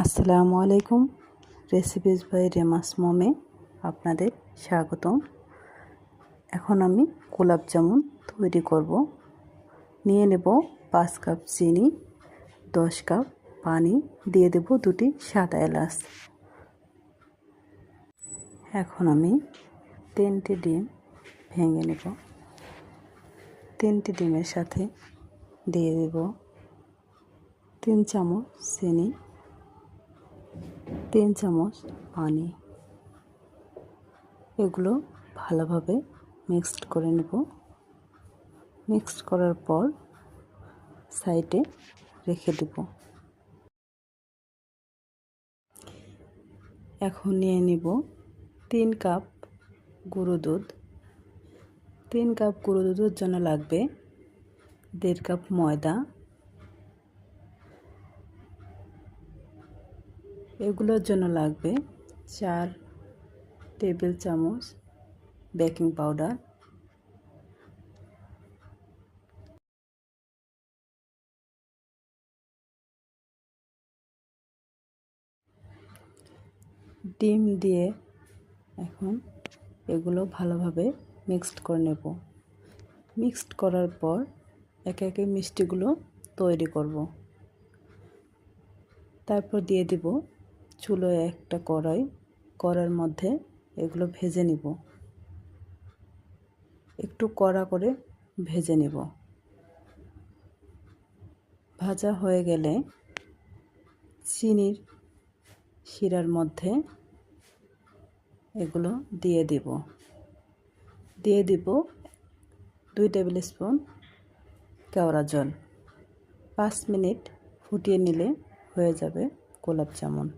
আসসালামু আলাইকুম। Recipes by Remus মমে আপনাদের স্বাগতম। এখন আমি গোলাপ জামুন তৈরি করব। নিয়ে নেব 5 কাপ চিনি, 10 কাপ পানি, দিয়ে দেব 2টি সাদা এলাচ। এখন আমি 3টি ডিম ভেঙে নেব। 3টি ডিমের সাথে দিয়ে দেব 3 চামচ চিনি, 3 চামচ পানি। এগুলো ভালোভাবে মিক্সড করে নেব। মিক্সড করার পর সাইডে রেখে দেব। এখন নিয়ে নেব 3 কাপ গুঁড়ো দুধ। 3 কাপ গুঁড়ো দুধের জন্য লাগবে 1.5 কাপ ময়দা। এগুলোর জন্য লাগবে 4 টেবিল চামচ বেকিং পাউডার, ডিম দিয়ে এখন এগুলো ভালোভাবে মিক্সড করে নেব। মিক্সড করার পর একে একে মিষ্টিগুলো তৈরি করব। তারপর দিয়ে দিব চুলোয় একটা কড়াইয়ের মধ্যে এগুলো ভেজে নিব। একটু কড়া করে ভেজে নিব। ভাজা হয়ে গেলে চিনির শিরার মধ্যে এগুলো দিয়ে দিব 2 টেবিল স্পুন কেওড়া জল। 5 মিনিট ফুটিয়ে নিলে হয়ে যাবে গোলাপ জামুন।